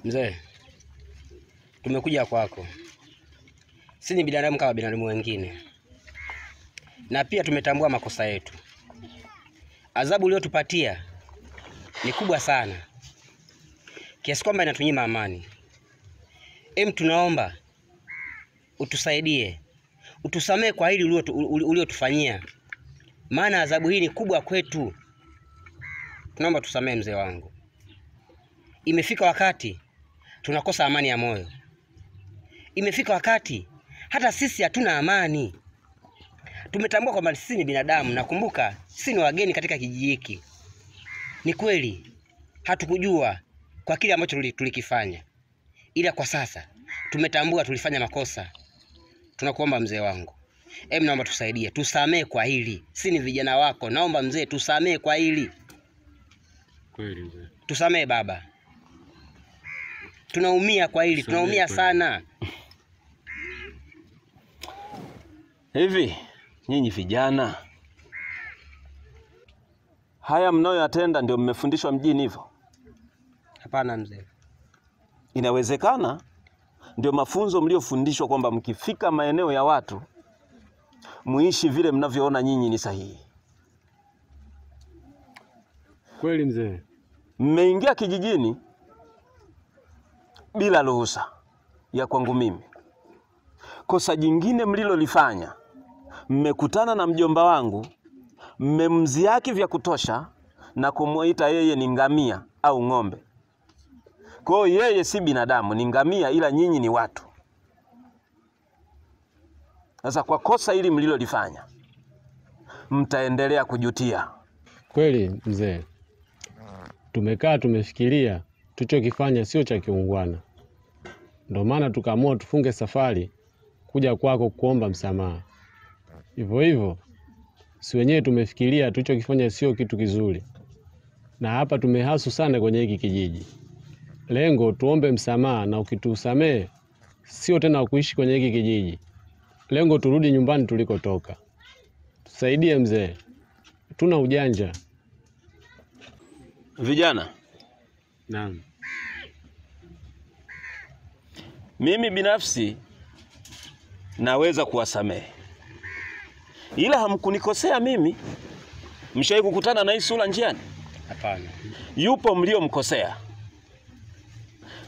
Mzee, tumekuja kwako. Sisi ni binadamu kama binadamu wengine, na pia tumetambua makosa yetu. Adhabu uliyotupatia ni kubwa sana, kiasi kwamba inatunyima amani. Tunaomba utusaidie, utusamee kwa hili uliotufanyia, maana adhabu hii ni kubwa kwetu. Tunaomba tusamee mzee wangu. Imefika wakati tunakosa amani ya moyo. Imefika wakati hata sisi hatuna amani. Tumetambua kwamba sisi ni binadamu, na kumbuka sisi ni wageni katika kijiji hiki. Ni kweli hatukujua kwa kile ambacho tulikifanya, ila kwa sasa tumetambua tulifanya makosa. Tunakuomba mzee wangu, naomba tusaidie, tusamee kwa hili. Sisi ni vijana wako, naomba mzee tusamee kwa hili. Kweli mzee. Tusamee baba. Tunaumia kwa hili, tunaumia sana. Hivi nyinyi vijana, haya mnayoyatenda ndio mmefundishwa mjini hivyo? Hapana mzee. Inawezekana ndio mafunzo mliofundishwa kwamba mkifika maeneo ya watu muishi vile mnavyoona nyinyi ni sahihi. Kweli mzee. Mmeingia kijijini bila ruhusa ya kwangu mimi. Kosa jingine mlilolifanya, mmekutana na mjomba wangu, mmemziaki vya kutosha na kumuita yeye ni ngamia au ng'ombe. Kwa hiyo yeye si binadamu, ni ngamia, ila nyinyi ni watu. Sasa kwa kosa hili mlilolifanya, mtaendelea kujutia. Kweli mzee. Tumekaa tumefikiria tulichokifanya sio cha kiungwana. Ndio maana tukaamua tufunge safari kuja kwako kuomba msamaha. Hivyo hivyo si wenyewe tumefikiria tulichokifanya sio kitu kizuri. Na hapa tumehasu sana kwenye hiki kijiji. Lengo tuombe msamaha, na ukitusamee sio tena kuishi kwenye hiki kijiji. Lengo turudi nyumbani tulikotoka. Tusaidie mzee. Tuna ujanja. Vijana, Naam. mimi binafsi naweza kuwasamehe, ila hamkunikosea mimi. Mshawahi kukutana na hii sura njiani? Hapana. Yupo mliomkosea.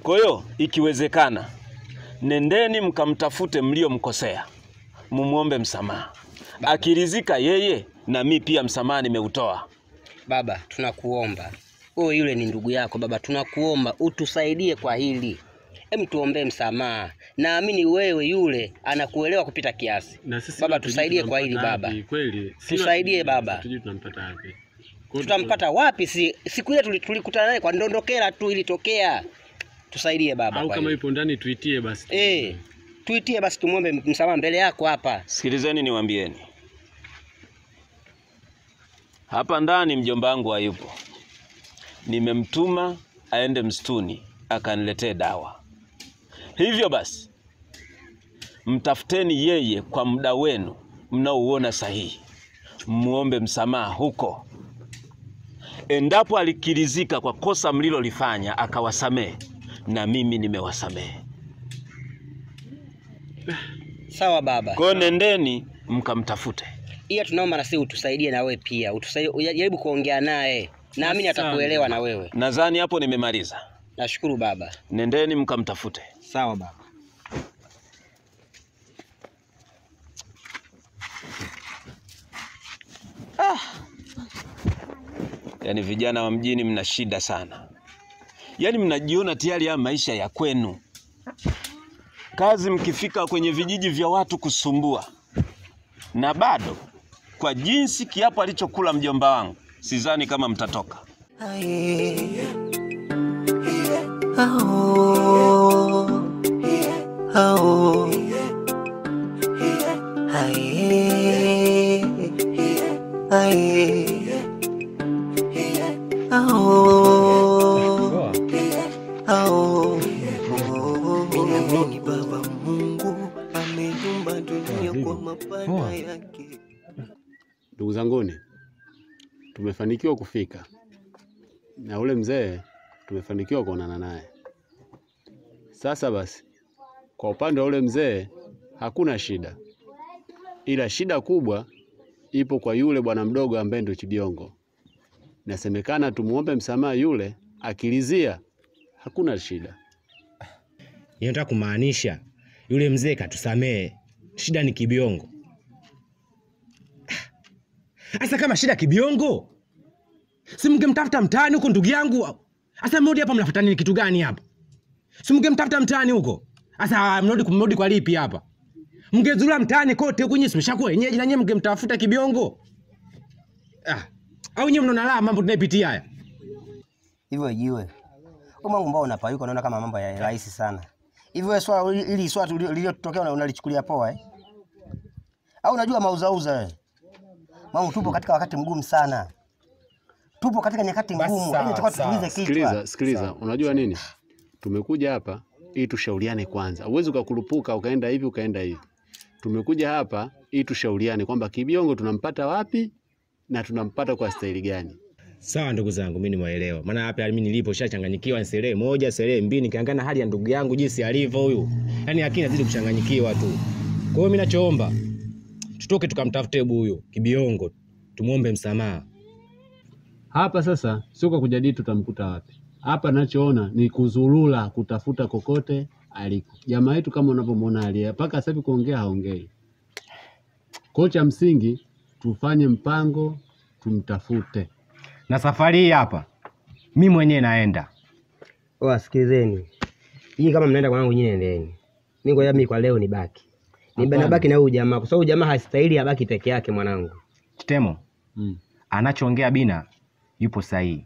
Kwa hiyo ikiwezekana, nendeni mkamtafute mliomkosea, mumuombe msamaha. Akiridhika yeye, na mimi pia msamaha nimeutoa. Baba, tunakuomba. Wewe yule ni ndugu yako baba, tunakuomba utusaidie kwa hili. Tuombee msamaha. Naamini wewe yule anakuelewa kupita kiasi. Baba tusaidie kwa hili baba. Kweli. Tusaidie baba. Tujui tunampata wapi. Tutampata wapi? Siku ile tulikutana naye kwa ndondokera tu ilitokea. Tusaidie baba. Au kama ipo ndani tuitie basi. Tuitie basi, tumuombe msamaha mbele yako hapa. Sikilizeni niwaambieni. Hapa ndani mjomba wangu hayupo. Nimemtuma aende msituni akaniletee dawa. Hivyo basi, mtafuteni yeye kwa muda wenu mnaouona sahihi. Muombe msamaha huko. Endapo alikirizika kwa kosa mlilolifanya akawasamehe, na mimi nimewasamehe. Sawa baba. Kwa nendeni mkamtafute. Iya tunaomba na sisi utusaidie, na wewe pia utusaidie, jaribu kuongea naye. Naamini atakuelewa na wewe. Nadhani hapo nimemaliza. Nashukuru baba. Nendeni mkamtafute. Sawa baba. Yaani vijana wa mjini mna shida sana. Yaani mnajiona tayari ya maisha ya kwenu. Kazi mkifika kwenye vijiji vya watu kusumbua. Na bado kwa jinsi kiapo alichokula mjomba wangu, sidhani kama mtatoka. Baba Mungu ameumba dunia kwa mapana yake. Ndugu zanguni, tumefanikiwa kufika. Na ule mzee tumefanikiwa kuonana naye. Sasa basi, kwa upande wa ule mzee hakuna shida, ila shida kubwa ipo kwa yule bwana mdogo ambaye ndio Kibiongo. Nasemekana tumuombe msamaha yule, akilizia hakuna shida. Nataka kumaanisha yule mzee katusamee, shida ni Kibiongo. Asa kama shida Kibiongo, si mngemtafuta mtaani huko ndugu yangu. Asa mrudi hapa mnafuata nini, kitu gani hapa? Si mngemtafuta mtaani huko. Asa mrudi kwa lipi hapa? Mngezula mtaani kote huko, nyinyi simeshakuwa wenyeji na nyinyi mngemtafuta Kibiongo. Au nyinyi mnaona la mambo tunayopitia haya? Hivyo jiwe. Umangu mbao unapayuka, unaona kama mambo ya rahisi sana. Hivyo swala ili swala lililotokea unalichukulia poa Au unajua mauzauza wewe? Mwangu tupo katika wakati mgumu sana. Tupo katika nyakati ngumu. Yaani tutakuwa tutulize kichwa. Sikiliza, unajua nini? Tumekuja hapa ili tushauriane kwanza. Uwezi ukakurupuka ukaenda hivi ukaenda hivi. Tumekuja hapa ili tushauriane kwamba Kibiongo tunampata wapi na tunampata kwa staili gani. Sawa ndugu zangu, mimi nimeelewa. Maana hapa mimi nilipo shachanganyikiwa, ni serehe moja, serehe mbili, nikiangalia hali ya ndugu yangu jinsi alivyo huyu. Yaani akili inazidi kuchanganyikiwa tu. Kwa hiyo mimi nachoomba tutoke tukamtafute huyo Kibiongo, tumuombe msamaha. Hapa sasa sio kwa kujadili tutamkuta wapi. Hapa ninachoona ni kuzurula kutafuta kokote aliko. Jamaa yetu kama unavyomuona alia, mpaka sasa hivi kuongea haongei. Kocha msingi tufanye mpango tumtafute. Na safari hii hapa mimi mwenyewe naenda. Sikilizeni. Hii kama mnaenda kwa wangu nyinyi endeni. Mimi ngoja mimi kwa leo nibaki. Nibaki na huyu jamaa kwa sababu jamaa hastahili abaki peke yake mwanangu. Kitemo. Anachoongea Bina yupo sahihi.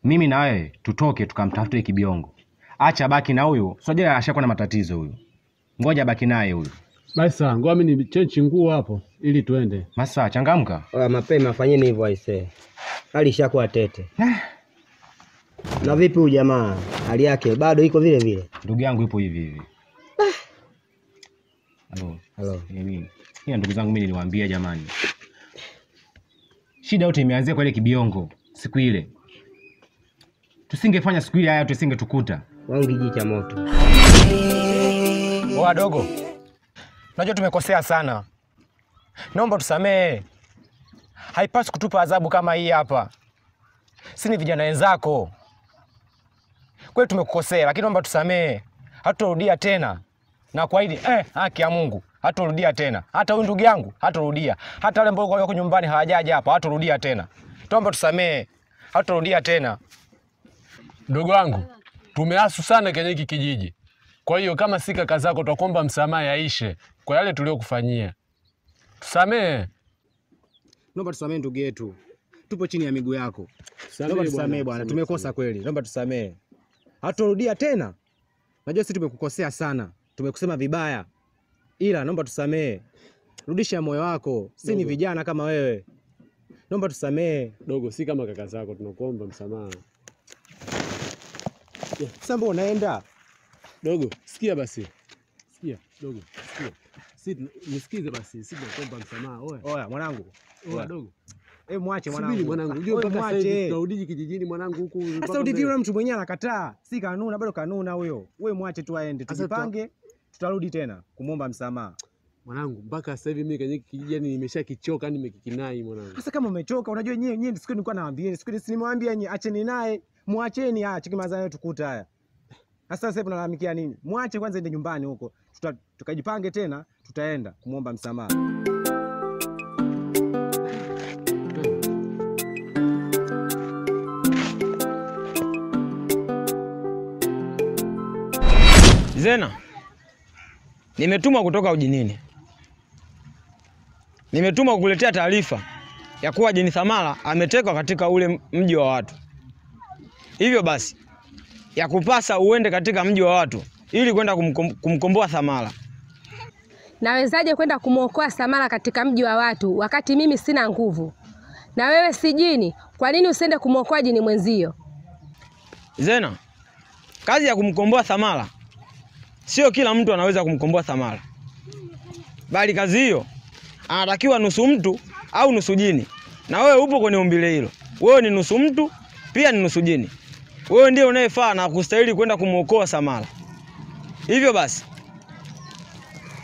Mimi na wewe tutoke tukamtafute Kibiongo. Acha baki na huyu. Unajua ashakuwa na matatizo huyu. Ngoja baki naye huyu. Basi ngoja mimi ni change nguo hapo ili tuende. Masa changamka. Mapema fanyeni hivyo aisee. Hali ishakuwa tete. Na vipi huyu jamaa? Hali yake bado iko vile vile. Ndugu yangu yupo hivi hivi. Halo. Mimi ndugu zangu mimi niliwaambia jamani. Shida yote imeanzia kwa ile Kibiongo siku ile. Tusingefanya siku ile haya tusingetukuta. Wangu jicha moto. Wadogo. Unajua tumekosea sana. Naomba tusamee. Haipaswi kutupa adhabu kama hii hapa. Sisi ni vijana wenzako. Kweli tumekukosea lakini naomba tusamee. Haturudia tena. Na kuahidi haki ya Mungu, haturudia tena. Hata huyu ndugu yangu haturudia. Hata wale ambao wako nyumbani hawajaja hapa haturudia tena. Tuomba tusamee. Haturudia tena. Ndugu wangu, tumeasu sana kwenye hiki kijiji. Kwa hiyo kama si kaka zako tutakuomba msamaha yaishe kwa yale tuliyokufanyia. Tusamee. Naomba tusamee ndugu yetu. Tupo chini ya miguu yako. Naomba tusamee bwana, tumekosa kweli. Naomba tusamee. Haturudia tena. Najua sisi tumekukosea sana. Tumekusema vibaya. Ila naomba tusamee. Rudisha moyo wako. Sisi ni vijana kama wewe. Naomba tusamee. Dogo, si kama kaka zako tunakuomba msamaha. Sasa mbona unaenda? Dogo, sikia basi. Sikia, dogo, sikia. Nisikize basi, sisi tunakuomba msamaha. Oya mwanangu. Oya dogo. Mwache mwanangu. Subiri mwanangu. Unajua mpaka sasa hivi tunarudi kijijini mwanangu huku. Sasa udidi yule mtu mwenyewe anakataa. Si kanuna bado kanuna huyo. Wewe mwache tu aende. Tujipange. Tutarudi tena kumuomba msamaha. Mwanangu, mpaka sasa hivi mimi kwenye kijijini nimeshakichoka, nimekikinai mwanangu. Sasa kama umechoka, unajua nyinyi siku nilikuwa nawaambieni, siku nisimwambia nyinyi acheni naye, muacheni cheki mazao tukuta haya. Sasa sasa tunalalamikia nini? Muache kwanza ende nyumbani huko. Tukajipange tena, tutaenda kumuomba msamaha. Zena, nimetumwa kutoka ujinini. Nimetumwa kukuletea taarifa ya kuwa Jeni Thamala ametekwa katika ule mji wa watu. Hivyo basi, ya kupasa uende katika mji wa watu ili kwenda kumkomboa Thamala. Nawezaje kwenda kumuokoa Thamala katika mji wa watu wakati mimi sina nguvu? Na wewe si jini, kwa nini usiende kumuokoa jini mwenzio? Zena, kazi ya kumkomboa Thamala sio kila mtu anaweza kumkomboa Thamala. Bali kazi hiyo anatakiwa nusu mtu au nusu jini. Na wewe upo kwenye umbile hilo. Wewe ni nusu mtu, pia ni nusu jini. Wewe ndiye unayefaa na kustahili kwenda kumuokoa Thamala. Hivyo basi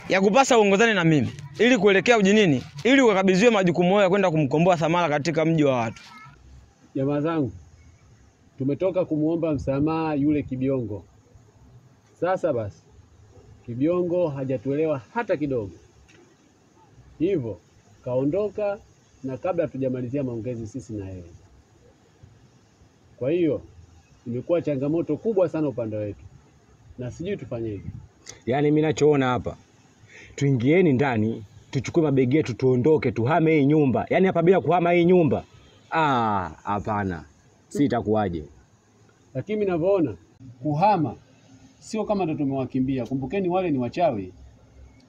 yakupasa uongozane na mimi ili kuelekea ujinini, ili ukakabidhiwe majukumu hayo ya kwenda kumkomboa Samala katika mji wa watu. Jamaa zangu, tumetoka kumuomba msamaha yule Kibiongo. Sasa basi, Kibiongo hajatuelewa hata kidogo, hivyo kaondoka na kabla hatujamalizia maongezi sisi na yeye. Kwa hiyo imekuwa changamoto kubwa sana upande wetu na sijui tufanyeje. Yaani mimi nachoona hapa, tuingieni ndani, tuchukue mabegi yetu tuondoke, tuhame hii nyumba. Yaani hapa bila kuhama hii nyumba, hapana. Si itakuwaje? Lakini ninavyoona kuhama sio kama ndo tumewakimbia. Kumbukeni wale ni wachawi.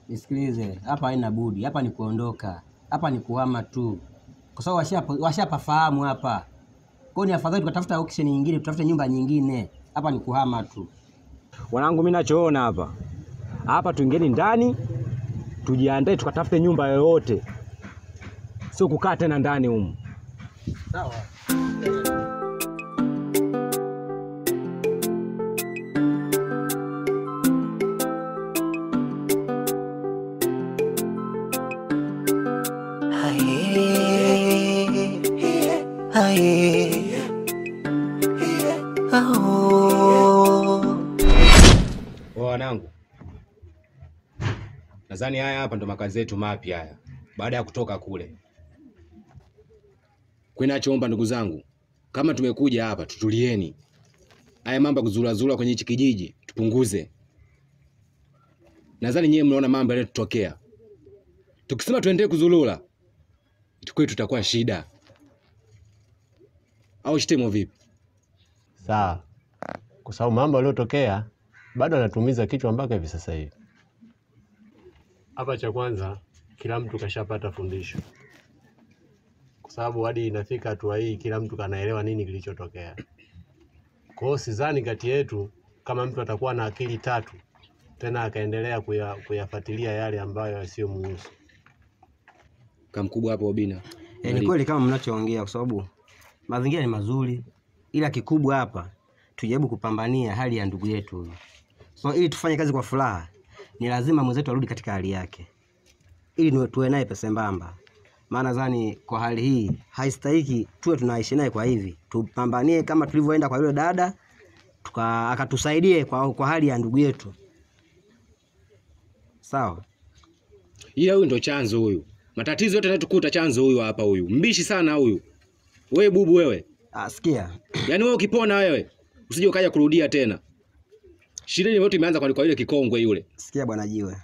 Nisikilize, hapa haina budi, hapa ni kuondoka, hapa ni kuhama tu, kwa sababu washapafahamu hapa. Kwa ni afadhali tukatafuta auction nyingine, tutafute nyumba nyingine. Hapa ni kuhama tu. Wanangu, mimi nachoona hapa tuingieni ndani, tujiandae tukatafute nyumba yoyote, sio kukaa tena ndani humu. Sawa. Wanangu, nadhani haya hapa ndo makazi yetu mapya haya baada ya kutoka kule. Kwinachoomba ndugu zangu, kama tumekuja hapa tutulieni. Haya mambo kuzulazula kwenye hichi kijiji tupunguze. Nadhani nyewe mnaona mambo yanayotokea. Tukisema tuendelee kuzulula, tukwe tutakuwa shida. Au Shitemo vipi? Sawa. Kwa sababu mambo yaliyotokea bado anatumiza kichwa mpaka hivi sasa hivi. Hapa cha kwanza kila mtu kashapata fundisho. Kwa sababu hadi inafika hatua hii kila mtu kanaelewa nini kilichotokea. Kwa hiyo sidhani kati yetu kama mtu atakuwa na akili tatu tena akaendelea kuyafuatilia yale ambayo yasiyomuhusu. Kamkubwa hapo Obina. Ni kweli kama mnachoongea, kwa sababu mazingira ni mazuri, ila kikubwa hapa tujaribu kupambania hali ya ndugu yetu huyu. So ili tufanye kazi kwa furaha, ni lazima mwenzetu arudi katika hali yake, ili tuwe naye pesa mbamba. Maana zani kwa hali hii haistahiki tuwe tunaishi naye kwa hivi. Tupambanie kama tulivyoenda kwa yule dada, akatusaidie kwa hali ya ndugu yetu. Sawa? Ila huyu ndo chanzo huyu. Matatizo yote yanatukuta chanzo huyu hapa huyu. Mbishi sana huyu. Wewe bubu wewe. Sikia. Yaani wewe ukipona wewe usije ukaja kurudia tena. Shida yote imeanza kwa yule kikongwe yule. Sikia bwana Jiwe.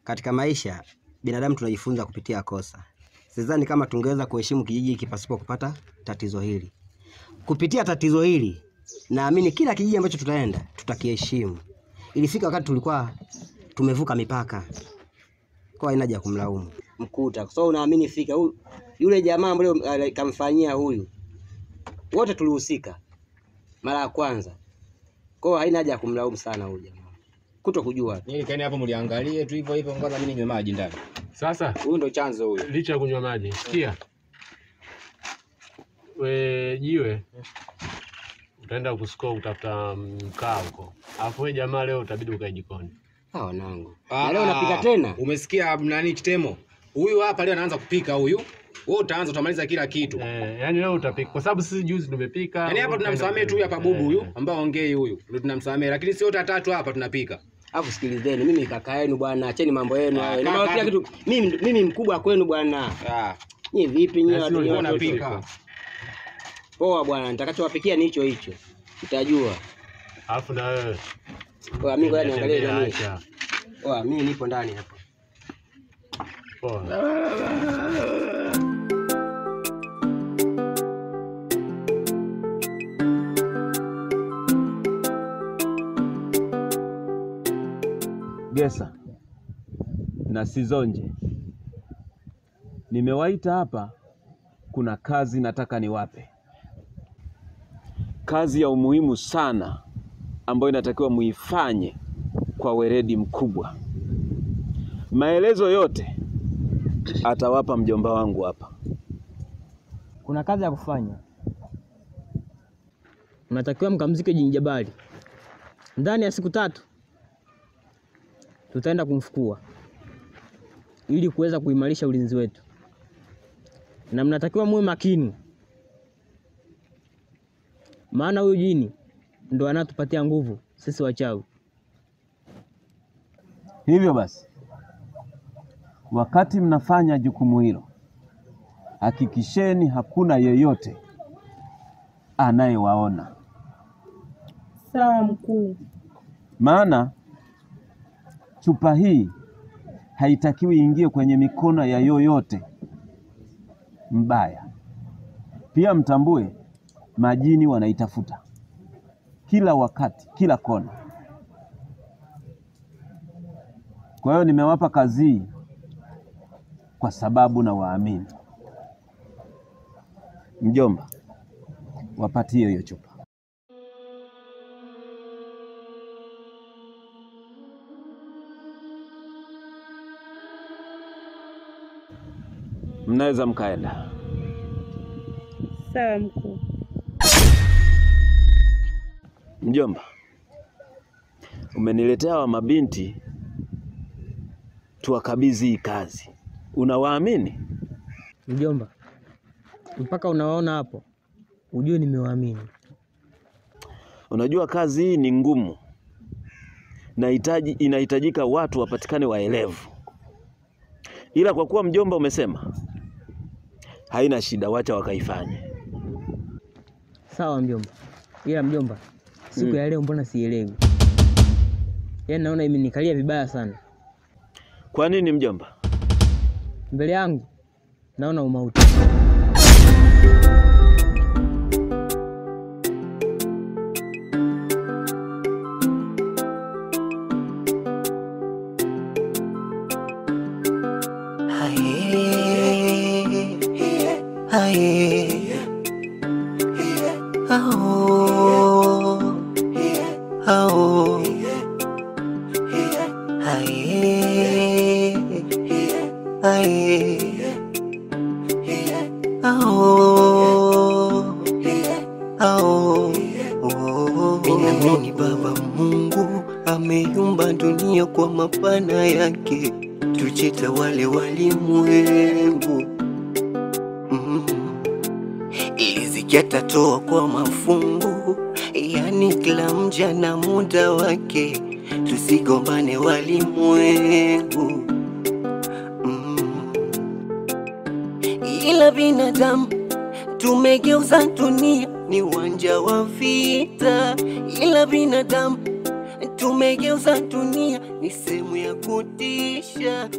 Katika maisha binadamu tunajifunza kupitia kosa. Sidhani kama tungeweza kuheshimu kijiji hiki pasipo kupata tatizo hili. Kupitia tatizo hili naamini kila kijiji ambacho tutaenda tutakiheshimu. Ilifika wakati tulikuwa tumevuka mipaka. Kwa haina haja kumlaumu Mkuta. Kwa sababu naamini fika yule jamaa ambaye kamfanyia huyu, wote tulihusika mara ya kwanza. Kwa haina haja kumlaumu sana huyu jamaa. Kuto kujua. Nini kaeni hapo mliangalie tu hivyo hivyo, ngoja mimi ninywe maji ndani. Sasa huyu ndo chanzo huyu. Licha ya kunywa maji. Sikia. Jiwe. Utaenda kusikoa utafuta mkaa huko. Alafu wewe jamaa leo utabidi ukae jikoni. Wanangu. Leo napika tena. Umesikia nani Kitemo? Huyu hapa leo anaanza kupika huyu. Wewe utaanza utamaliza kila kitu. Yaani leo utapika kwa sababu sisi juzi tumepika. Yaani hapa tunamsamea tu hapa bubu huyu ambao ongei huyu. Ndio tunamsamea, lakini sio wote tatu hapa tunapika. Alafu sikilizeni, mimi kaka yenu bwana, acheni mambo yenu hayo. Na kila kitu mimi mkubwa kwenu bwana. Ni vipi nyinyi watu wanapika? Poa bwana, nitakachowapikia ni hicho hicho. Utajua. Alafu na wewe. Mimi ngoja niangalie nani. Mimi nipo ndani hapa. Poa. Gesa na Sizonje, nimewaita hapa, kuna kazi nataka niwape. Kazi ya umuhimu sana ambayo inatakiwa muifanye kwa weledi mkubwa. Maelezo yote atawapa mjomba wangu hapa. Kuna kazi ya kufanya. Mnatakiwa mkamzike Jinjabali ndani ya siku 3. tutaenda kumfukua ili kuweza kuimarisha ulinzi wetu, na mnatakiwa muwe makini, maana huyu jini ndo anatupatia nguvu sisi wachawi. Hivyo basi, wakati mnafanya jukumu hilo, hakikisheni hakuna yeyote anayewaona. Sawa mkuu. Maana chupa hii haitakiwi ingie kwenye mikono ya yoyote mbaya. Pia mtambue majini wanaitafuta kila wakati, kila kona. Kwa hiyo nimewapa kazi hii kwa sababu na waamini. Mjomba, wapatie hiyo chupa. Mnaweza mkaenda. Sawa mkuu. Mjomba, umeniletea wa mabinti tuwakabidhi hii kazi. Unawaamini? Mjomba, mpaka unawaona hapo, ujue nimewaamini. Unajua kazi hii ni ngumu, na inahitajika watu wapatikane waelevu. Ila kwa kuwa mjomba umesema, haina shida, wacha wakaifanye. Sawa mjomba. Ila mjomba, siku ya leo mbona sielewi? Yaani naona imenikalia vibaya sana. Kwa nini mjomba? Mbele yangu naona umauti. Ninaamini Baba Mungu ameumba dunia kwa mapana yake, tujitawale walimwengu. Ili zikatatoa kwa mafungu, yani kila mja na muda wake, tusigombane walimwengu. Ila binadamu tumegeuza dunia ni uwanja wa vita. Ila binadamu tumegeuza dunia ni sehemu ya kutisha.